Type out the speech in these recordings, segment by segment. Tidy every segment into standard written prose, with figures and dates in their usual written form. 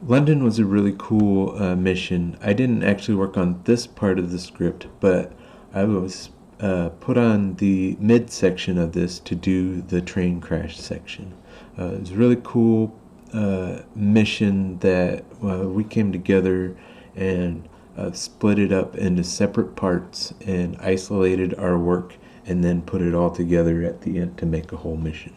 London was a really cool mission. I didn't actually work on this part of the script, but I was put on the mid section of this to do the train crash section. It was a really cool mission that we came together and split it up into separate parts and isolated our work and then put it all together at the end to make a whole mission.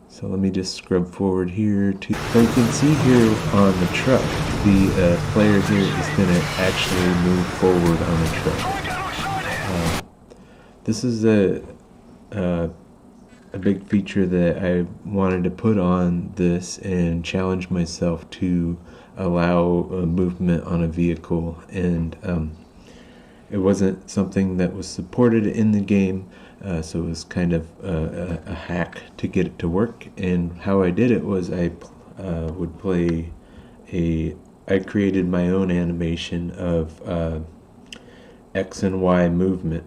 So let me just scrub forward here to, so you can see here on the truck, the player here is going to actually move forward on the truck. This is a big feature that I wanted to put on this and challenge myself to allow movement on a vehicle, and it wasn't something that was supported in the game. So it was kind of a hack to get it to work. And how I did it was I created my own animation of X and Y movement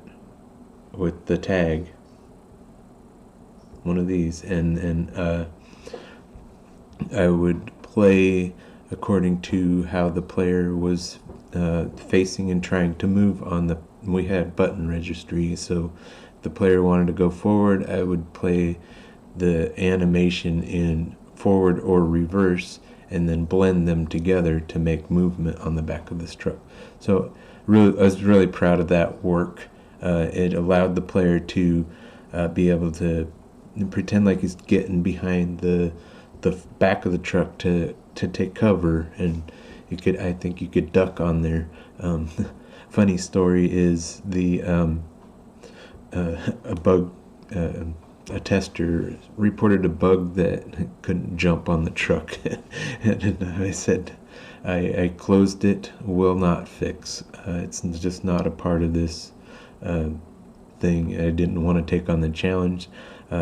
with the tag, one of these, and I would play according to how the player was facing and trying to move on the, we had button registry, so the player wanted to go forward, I would play the animation in forward or reverse and then blend them together to make movement on the back of this truck. So really, I was really proud of that work. It allowed the player to be able to pretend like he's getting behind the back of the truck to take cover, and you could, I think you could duck on there. Funny story is a tester reported a bug that couldn't jump on the truck, and I said, I closed it, will not fix. It's just not a part of this thing. I didn't want to take on the challenge.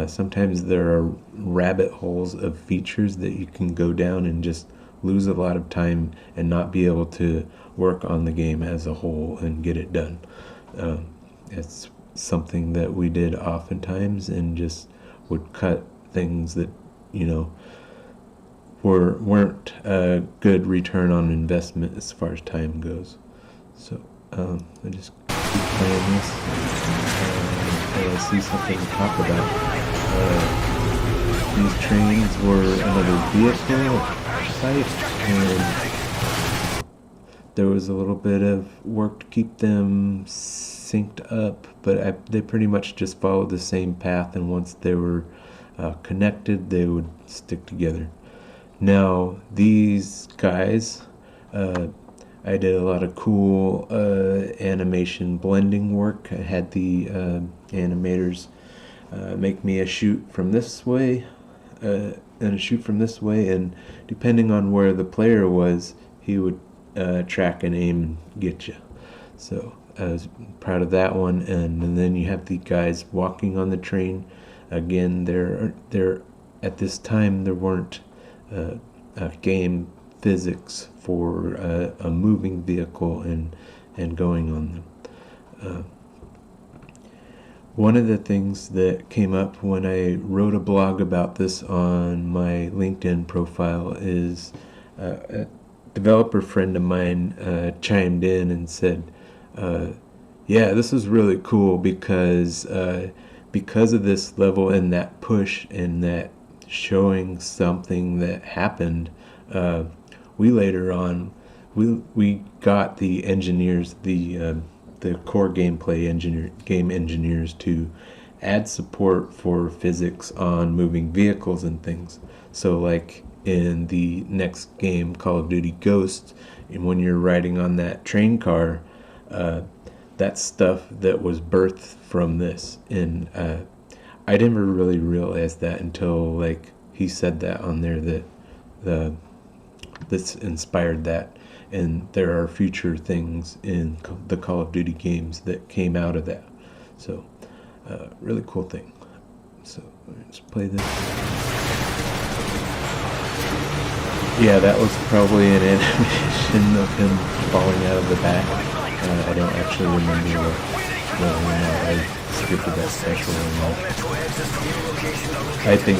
Sometimes there are rabbit holes of features that you can go down and just lose a lot of time and not be able to work on the game as a whole and get it done. It's something that we did oftentimes, and just would cut things that, you know, weren't a good return on investment as far as time goes. So I just keep playing this until I see something to talk about. These trains were another vehicle site, and there was a little bit of work to keep them synced up, but they pretty much just followed the same path, and once they were connected, they would stick together. Now, these guys, I did a lot of cool animation blending work. I had the animators make me a shoot from this way and a shoot from this way, and depending on where the player was, he would track and aim and get you. So I was proud of that one. And then you have the guys walking on the train. Again, there at this time there weren't game physics for a moving vehicle and going on them. One of the things that came up when I wrote a blog about this on my LinkedIn profile is a developer friend of mine chimed in and said, yeah, this is really cool because of this level and that push and that showing something that happened, we later on we got the engineers, the core game engineers to add support for physics on moving vehicles and things. So like in the next game, Call of Duty Ghosts, and when you're riding on that train car, that's stuff that was birthed from this. And I never really realized that until like he said that on there, that this inspired that, and there are future things in the Call of Duty games that came out of that. So really cool thing. So let's play this. Yeah, that was probably an animation of him falling out of the back. I don't actually remember whether or not I scripted that special or not. I think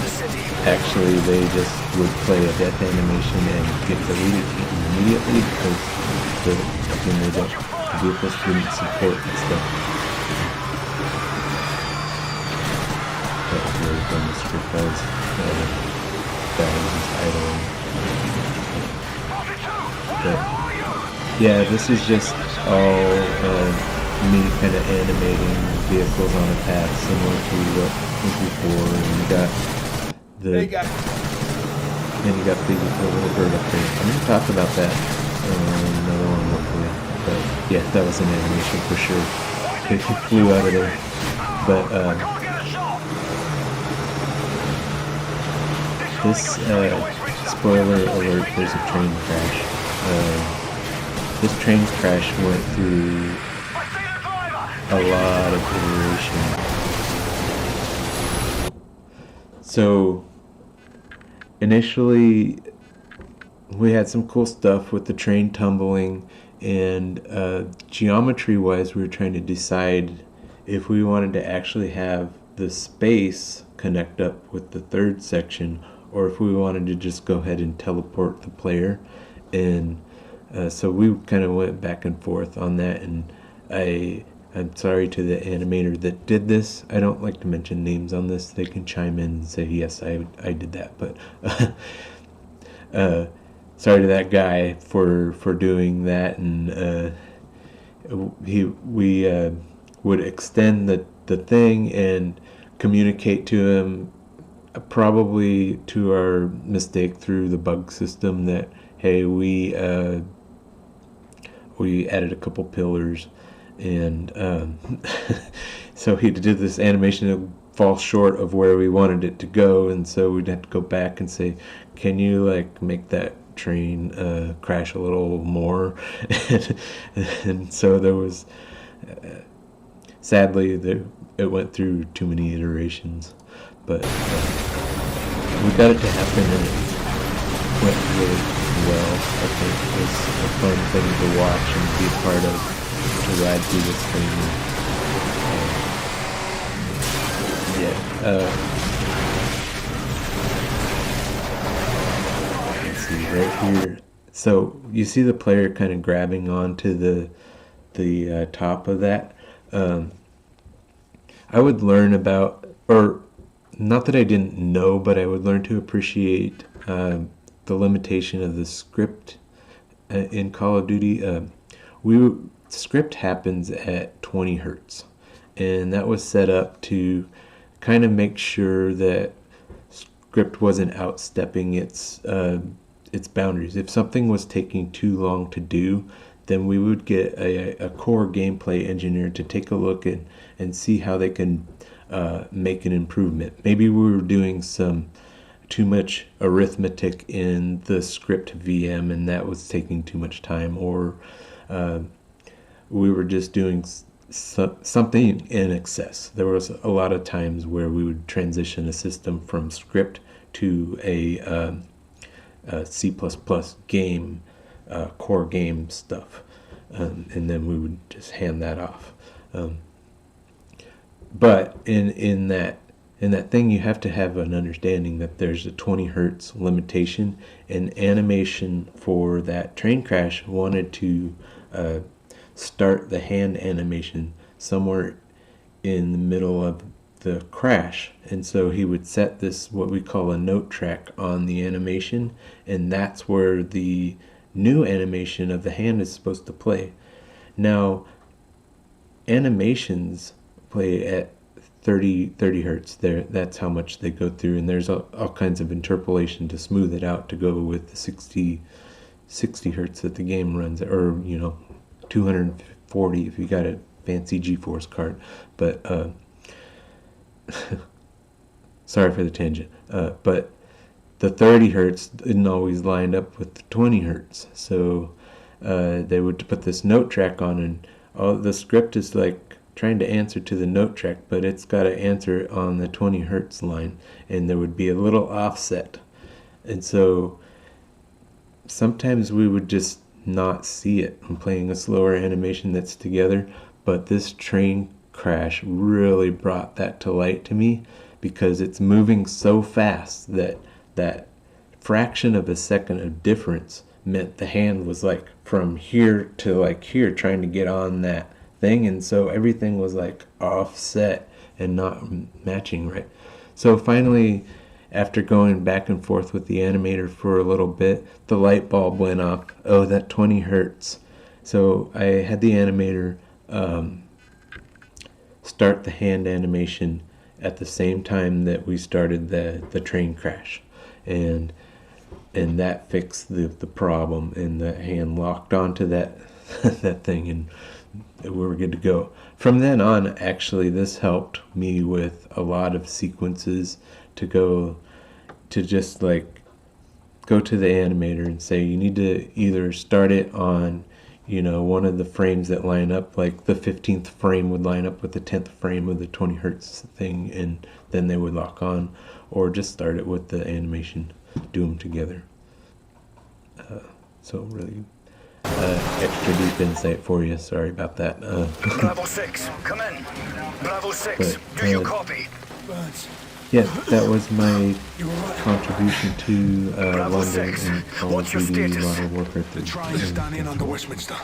actually they just would play a death animation and get deleted immediately because the vehicles didn't support and stuff. That was really fun to script those. That was just idling. But yeah, this is just all me kind of animating vehicles on a path similar to what was before, and you got the little bird up there. I'm gonna talk about that another one hopefully. But yeah, that was an animation for sure. It flew out of there. But this spoiler alert, there's a train crash. This train crash went through a lot of iteration. So initially we had some cool stuff with the train tumbling, and geometry wise we were trying to decide if we wanted to actually have the space connect up with the third section or if we wanted to just go ahead and teleport the player. And so we kind of went back and forth on that, and I'm sorry to the animator that did this. I don't like to mention names on this. They can chime in and say, yes, I did that. But sorry to that guy for doing that. And we would extend the thing and communicate to him, probably to our mistake through the bug system, that, hey, we added a couple pillars. And so he did this animation that fall short of where we wanted it to go, and so we'd have to go back and say, can you like make that train crash a little more? And so there was sadly it went through too many iterations, but we got it to happen, and it went really well. I think it was a fun thing to watch and be a part of, to ride through this thing. Let's see right here. So you see the player kind of grabbing onto the top of that. I would learn about, or not that I didn't know, but I would learn to appreciate the limitation of the script in Call of Duty. Script happens at 20 hertz, and that was set up to kind of make sure that script wasn't outstepping its boundaries. If something was taking too long to do, then we would get a core gameplay engineer to take a look and see how they can make an improvement. Maybe we were doing some too much arithmetic in the script VM and that was taking too much time, or we were just doing something in excess. There was a lot of times where we would transition a system from script to a C++ game, core game stuff, and then we would just hand that off. But in that thing, you have to have an understanding that there's a 20 hertz limitation, and animation for that train crash wanted to start the hand animation somewhere in the middle of the crash, and so he would set this, what we call a note track, on the animation, and that's where the new animation of the hand is supposed to play. Now animations play at 30 hertz there. That's how much they go through, and there's all kinds of interpolation to smooth it out to go with the 60 hertz that the game runs, or 240 if you got a fancy GeForce card. But sorry for the tangent. But the 30 hertz didn't always line up with the 20 hertz, so they would put this note track on, and all the script is like trying to answer to the note track, but it's got to answer on the 20 hertz line, and there would be a little offset. And so sometimes we would just not see it. I'm playing a slower animation that's together, but this train crash really brought that to light to me, because it's moving so fast that that fraction of a second of difference meant the hand was like from here to like here trying to get on that thing, and so everything was like offset and not matching right. So finally, after going back and forth with the animator for a little bit, the light bulb went off. Oh, that 20 hertz. So I had the animator start the hand animation at the same time that we started the train crash, and that fixed the problem, and the hand locked onto that that thing, and we were good to go. From then on, actually, this helped me with a lot of sequences to just like go to the animator and say, you need to either start it on, you know, one of the frames that line up, like the 15th frame would line up with the 10th frame of the 20 hertz thing, and then they would lock on, or just start it with the animation, do them together. So really extra deep insight for you. Sorry about that. Bravo 6, come in. Bravo 6, do you copy? Yeah, that was my contribution to London and Call of Duty Modern Warfare 3. Trying to stand in under Westminster.